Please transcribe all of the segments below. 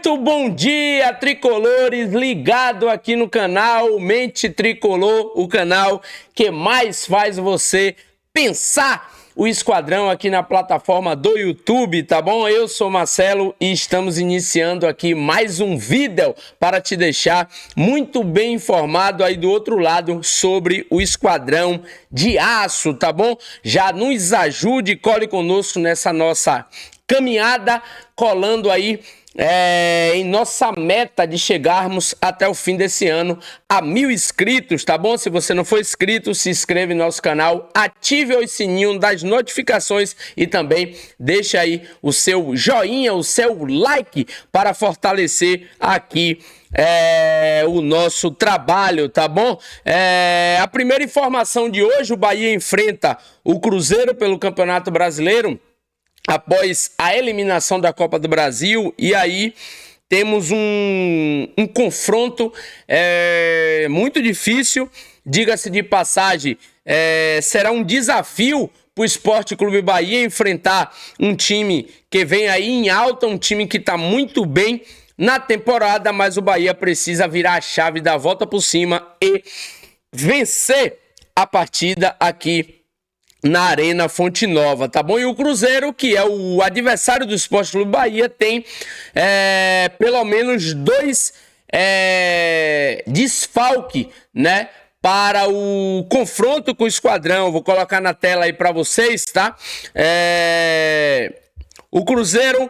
Muito bom dia, tricolores, ligado aqui no canal Mente Tricolor, o canal que mais faz você pensar o esquadrão aqui na plataforma do YouTube, tá bom? Eu sou Marcelo e estamos iniciando aqui mais um vídeo para te deixar muito bem informado aí do outro lado sobre o esquadrão de aço, tá bom? Já nos ajude, cole conosco nessa nossa caminhada, colando aí em nossa meta de chegarmos até o fim desse ano a 1000 inscritos, tá bom? Se você não for inscrito, se inscreve no nosso canal, ative o sininho das notificações e também deixa aí o seu joinha, o seu like para fortalecer aqui o nosso trabalho, tá bom? A primeira informação de hoje: o Bahia enfrenta o Cruzeiro pelo Campeonato Brasileiro após a eliminação da Copa do Brasil, e aí temos um confronto muito difícil, diga-se de passagem, será um desafio para o Sport Clube Bahia enfrentar um time que vem aí em alta, um time que está muito bem na temporada, mas o Bahia precisa virar a chave, dar a volta por cima e vencer a partida aqui na Arena Fonte Nova, tá bom? E o Cruzeiro, que é o adversário do Sport Clube Bahia, tem pelo menos dois desfalques, né, para o confronto com o esquadrão. Vou colocar na tela aí para vocês, tá? O Cruzeiro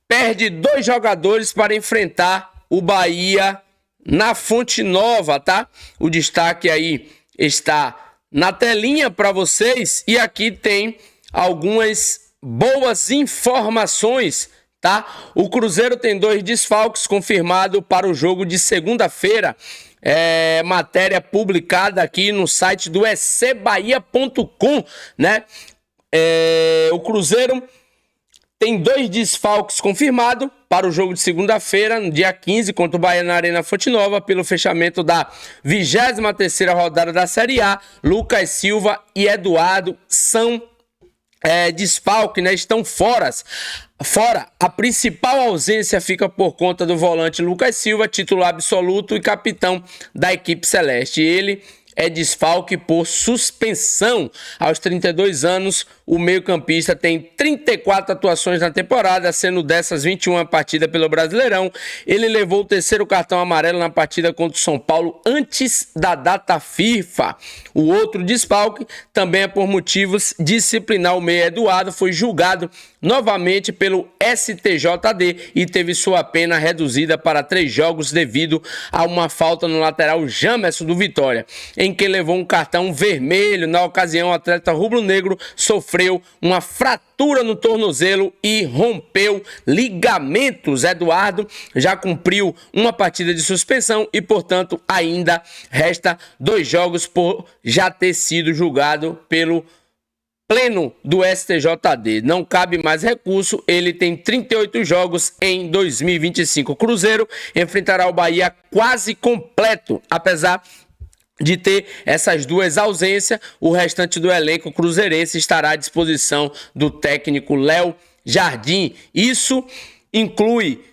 perde 2 jogadores para enfrentar o Bahia na Fonte Nova, tá? O destaque aí está na telinha para vocês, e aqui tem algumas boas informações, tá? O Cruzeiro tem 2 desfalques confirmados para o jogo de segunda-feira. Matéria publicada aqui no site do ecbahia.com, né? O Cruzeiro tem 2 desfalques confirmados para o jogo de segunda-feira, no dia 15, contra o Bahia na Arena Fonte Nova, pelo fechamento da 23ª rodada da Série A. Lucas Silva e Eduardo são desfalques, né? Estão fora. A principal ausência fica por conta do volante Lucas Silva, titular absoluto e capitão da equipe celeste. Ele é desfalque por suspensão. Aos 32 anos, o meio-campista tem 34 atuações na temporada, sendo dessas 21 partidas pelo Brasileirão. Ele levou o 3º cartão amarelo na partida contra o São Paulo antes da data FIFA. O outro desfalque também é por motivos disciplinar. O meia Eduardo foi julgado novamente pelo STJD e teve sua pena reduzida para 3 jogos devido a uma falta no lateral Jamerson do Vitória, em que levou um cartão vermelho. Na ocasião, o atleta rubro-negro sofreu uma fratura no tornozelo e rompeu ligamentos. Eduardo já cumpriu uma partida de suspensão e, portanto, ainda resta 2 jogos por já ter sido julgado pelo pleno do STJD. Não cabe mais recurso, ele tem 38 jogos em 2025. O Cruzeiro enfrentará o Bahia quase completo, apesar de ter essas 2 ausências. O restante do elenco cruzeirense estará à disposição do técnico Léo Jardim. Isso inclui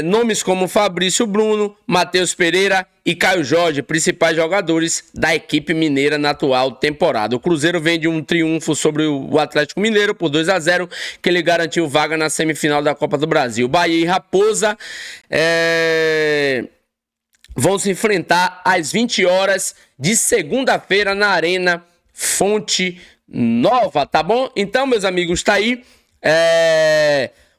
nomes como Fabrício Bruno, Matheus Pereira e Caio Jorge, principais jogadores da equipe mineira na atual temporada. O Cruzeiro vem de um triunfo sobre o Atlético Mineiro por 2-0, que lhe garantiu vaga na semifinal da Copa do Brasil. Bahia e Raposa vão se enfrentar às 20 horas de segunda-feira na Arena Fonte Nova, tá bom? Então, meus amigos, tá aí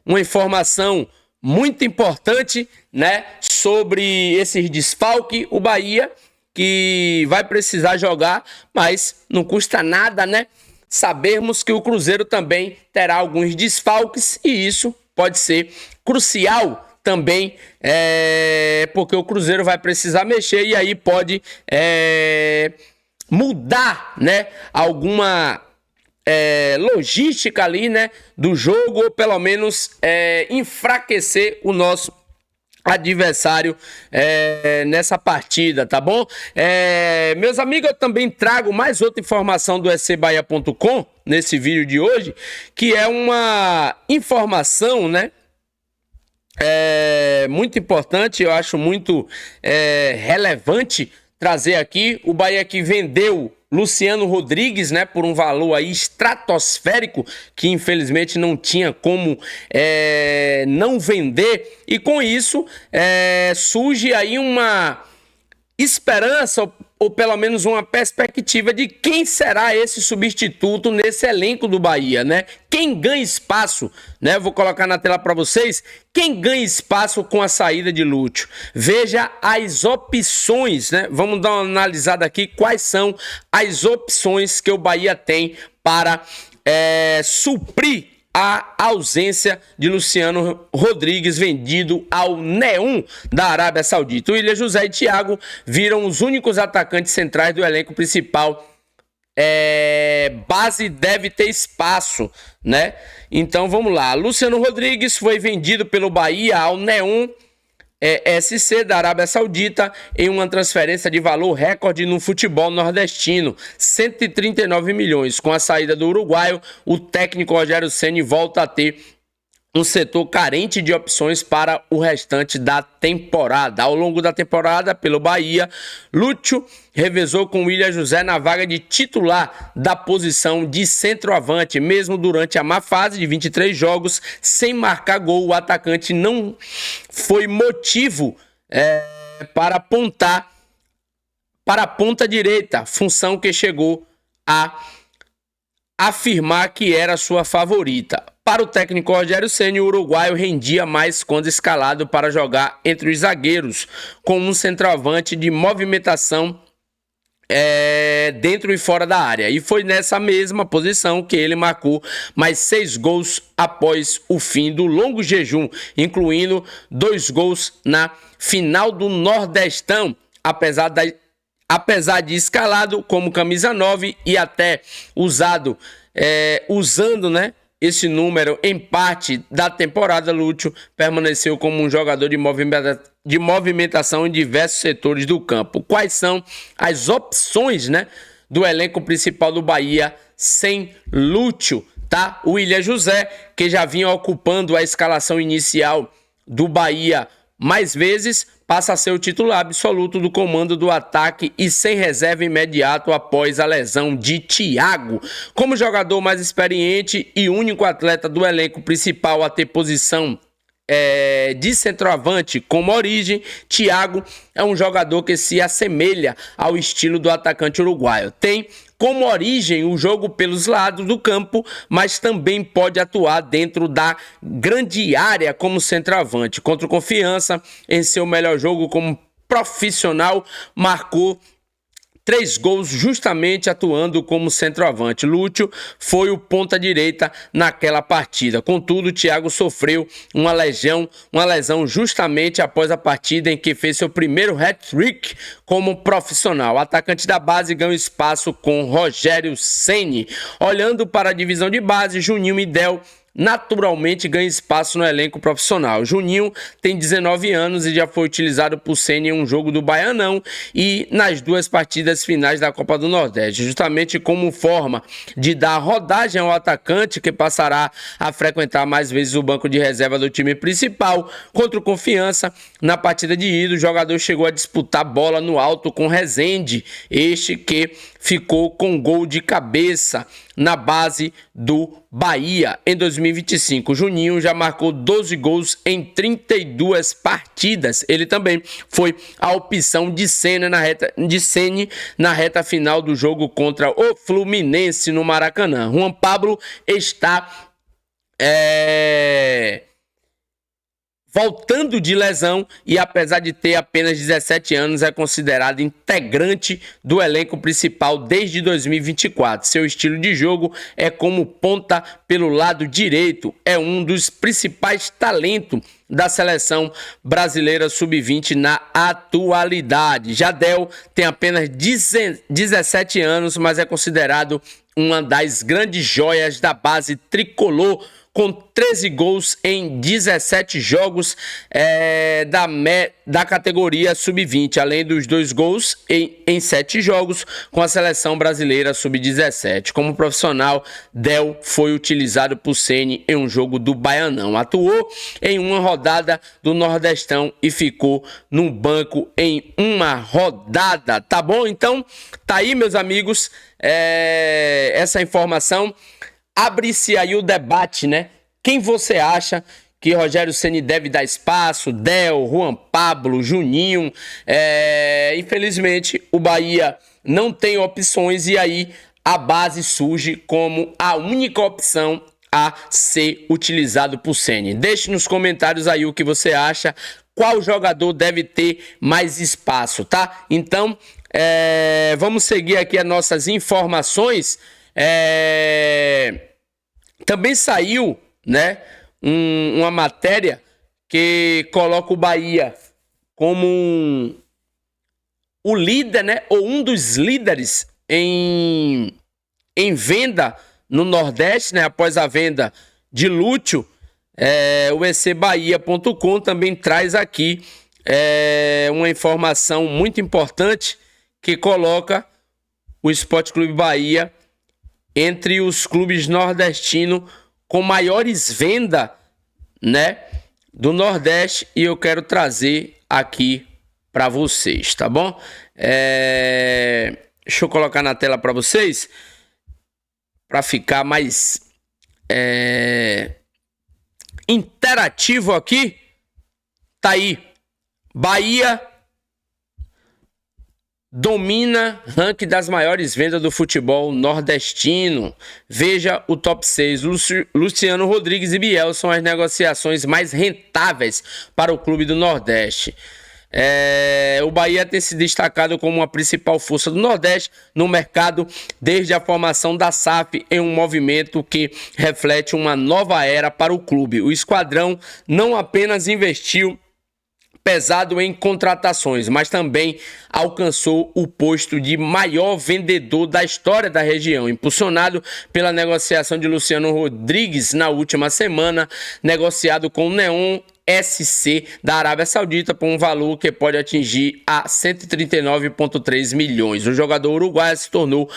uma informação muito importante, né, sobre esses desfalques. O Bahia, que vai precisar jogar, mas não custa nada, né, sabermos que o Cruzeiro também terá alguns desfalques, e isso pode ser crucial também, porque o Cruzeiro vai precisar mexer, e aí pode mudar, né, alguma logística ali, né, do jogo, ou pelo menos enfraquecer o nosso adversário nessa partida, tá bom? Meus amigos, eu também trago mais outra informação do ecbahia.com nesse vídeo de hoje, que é uma informação, né, muito importante, eu acho muito relevante trazer aqui. O Bahia que vendeu Luciano Rodrigues, né, por um valor aí estratosférico, que infelizmente não tinha como não vender, e com isso surge aí uma esperança, ou pelo menos uma perspectiva de quem será esse substituto nesse elenco do Bahia, né? Quem ganha espaço, né? Vou colocar na tela para vocês, quem ganha espaço com a saída de Lúcio. Veja as opções, né? Vamos dar uma analisada aqui, quais são as opções que o Bahia tem para suprir a ausência de Luciano Rodrigues, vendido ao Neum da Arábia Saudita. O William José e Thiago viram os únicos atacantes centrais do elenco principal. Base deve ter espaço, né? Então vamos lá. Luciano Rodrigues foi vendido pelo Bahia ao Neum SC da Arábia Saudita em uma transferência de valor recorde no futebol nordestino, 139 milhões. Com a saída do uruguaio, o técnico Rogério Ceni volta a ter um setor carente de opções para o restante da temporada. Ao longo da temporada, pelo Bahia, Lúcio revezou com William José na vaga de titular da posição de centroavante. Mesmo durante a má fase de 23 jogos, sem marcar gol, o atacante não foi motivo para apontar para a ponta direita, função que chegou a afirmar que era sua favorita. Para o técnico Rogério Ceni, o uruguaio rendia mais quando escalado para jogar entre os zagueiros, com um centroavante de movimentação dentro e fora da área. E foi nessa mesma posição que ele marcou mais 6 gols após o fim do longo jejum, incluindo 2 gols na final do Nordestão, apesar de escalado como camisa 9 e até usando, né, esse número em parte da temporada, Lúcio permaneceu como um jogador de movimentação em diversos setores do campo. Quais são as opções, né, do elenco principal do Bahia sem Lúcio? Tá? O William José, que já vinha ocupando a escalação inicial do Bahia mais vezes, passa a ser o titular absoluto do comando do ataque e sem reserva imediato após a lesão de Thiago. Como jogador mais experiente e único atleta do elenco principal a ter posição de centroavante como origem, Thiago é um jogador que se assemelha ao estilo do atacante uruguaio. Tem como origem o jogo pelos lados do campo, mas também pode atuar dentro da grande área como centroavante. Contra o Confiança, em seu melhor jogo como profissional, marcou 3 gols justamente atuando como centroavante. Lúcio foi o ponta-direita naquela partida. Contudo, Thiago sofreu uma lesão justamente após a partida em que fez seu primeiro hat-trick como profissional. O atacante da base ganhou espaço com Rogério Ceni. Olhando para a divisão de base, Juninho Midel naturalmente ganha espaço no elenco profissional. Juninho tem 19 anos e já foi utilizado por Ceni em um jogo do Baianão e nas 2 partidas finais da Copa do Nordeste, justamente como forma de dar rodagem ao atacante, que passará a frequentar mais vezes o banco de reserva do time principal. Contra o Confiança, na partida de ida, o jogador chegou a disputar bola no alto com Rezende, este que ficou com gol de cabeça na base do Bahia. Em 2025, Juninho já marcou 12 gols em 32 partidas. Ele também foi a opção de Ceni na reta final do jogo contra o Fluminense no Maracanã. Juan Pablo está voltando de lesão e, apesar de ter apenas 17 anos, é considerado integrante do elenco principal desde 2024. Seu estilo de jogo é como ponta pelo lado direito. É um dos principais talentos da seleção brasileira sub-20 na atualidade. Jadel tem apenas 17 anos, mas é considerado uma das grandes joias da base tricolor, com 13 gols em 17 jogos da categoria sub-20, além dos 2 gols em 7 jogos com a seleção brasileira sub-17. Como profissional, Del foi utilizado por Ceni em um jogo do Baianão. Atuou em uma rodada do Nordestão e ficou no banco em uma rodada, tá bom? Então, tá aí, meus amigos, essa informação. Abre-se aí o debate, né? Quem você acha que Rogério Ceni deve dar espaço? Del, Juan Pablo, Juninho. Infelizmente, o Bahia não tem opções e aí a base surge como a única opção a ser utilizado por Ceni. Deixe nos comentários aí o que você acha. Qual jogador deve ter mais espaço, tá? Então, vamos seguir aqui as nossas informações. Também saiu, né, uma matéria que coloca o Bahia como o líder, né, ou um dos líderes em venda no Nordeste, né, após a venda de Lúcio. O ecbahia.com também traz aqui uma informação muito importante que coloca o Sport Clube Bahia entre os clubes nordestinos com maiores vendas, né, do Nordeste, e eu quero trazer aqui para vocês, tá bom? Deixa eu colocar na tela para vocês, para ficar mais interativo aqui. Tá aí, Bahia domina ranking das maiores vendas do futebol nordestino. Veja o top 6. Luciano Rodrigues e Biel são as negociações mais rentáveis para o clube do Nordeste. O Bahia tem se destacado como a principal força do Nordeste no mercado desde a formação da SAF, em um movimento que reflete uma nova era para o clube. O esquadrão não apenas investiu pesado em contratações, mas também alcançou o posto de maior vendedor da história da região, impulsionado pela negociação de Luciano Rodrigues na última semana, negociado com o Neon SC da Arábia Saudita por um valor que pode atingir a 139,3 milhões. O jogador uruguaio se tornou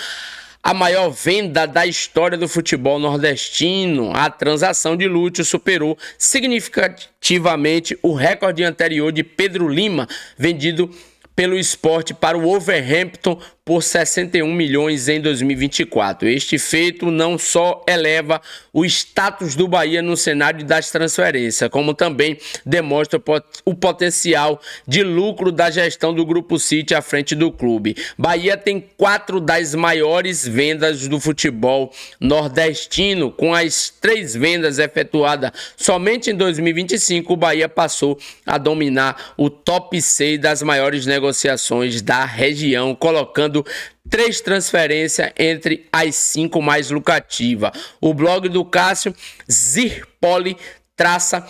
a maior venda da história do futebol nordestino. A transação de Lúcio superou significativamente o recorde anterior de Pedro Lima, vendido pelo Sport para o Wolverhampton por 61 milhões em 2024. Este feito não só eleva o status do Bahia no cenário das transferências, como também demonstra o potencial de lucro da gestão do Grupo City à frente do clube. Bahia tem 4 das maiores vendas do futebol nordestino. Com as 3 vendas efetuadas somente em 2025, o Bahia passou a dominar o top 6 das maiores negociações da região, colocando 3 transferências entre as 5 mais lucrativas. O blog do Cássio Zirpoli traça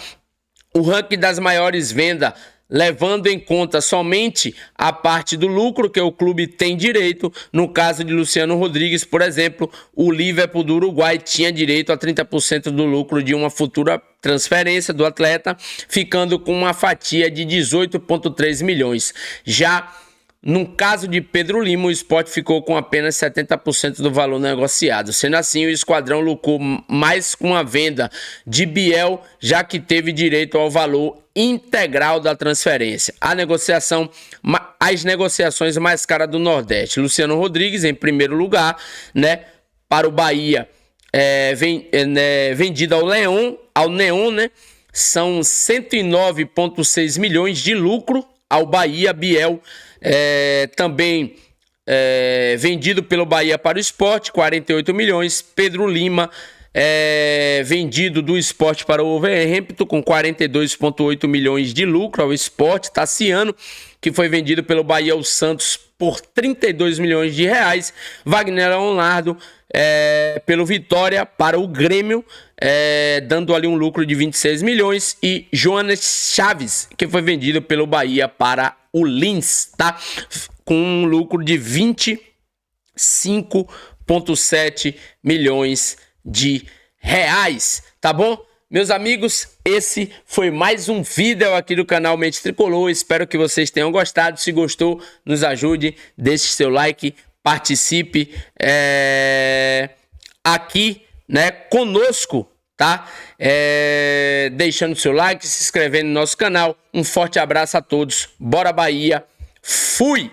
o ranking das maiores vendas, levando em conta somente a parte do lucro que o clube tem direito. No caso de Luciano Rodrigues, por exemplo, o Liverpool do Uruguai tinha direito a 30% do lucro de uma futura transferência do atleta, ficando com uma fatia de 18,3 milhões. Já no caso de Pedro Lima, o Sport ficou com apenas 70% do valor negociado. Sendo assim, o esquadrão lucrou mais com a venda de Biel, já que teve direito ao valor integral da transferência. As negociações mais caras do Nordeste. Luciano Rodrigues, em primeiro lugar, né, para o Bahia, vendido ao Neon, né, são 109,6 milhões de lucro ao Bahia. Biel também vendido pelo Bahia para o Sport, 48 milhões. Pedro Lima, vendido do Sport para o Wolverhampton com 42,8 milhões de lucro ao Sport. Tassiano, que foi vendido pelo Bahia ao Santos por 32 milhões de reais. Wagner Leonardo, pelo Vitória para o Grêmio, dando ali um lucro de 26 milhões. E Jonas Chaves, que foi vendido pelo Bahia para o Linz, tá? Com um lucro de 25,7 milhões de reais. tá bom? Meus amigos, esse foi mais um vídeo aqui do canal Mente Tricolor. Espero que vocês tenham gostado. Se gostou, nos ajude, deixe seu like, participe aqui, né, conosco, tá? Deixando seu like, se inscrevendo no nosso canal. Um forte abraço a todos. Bora Bahia. Fui!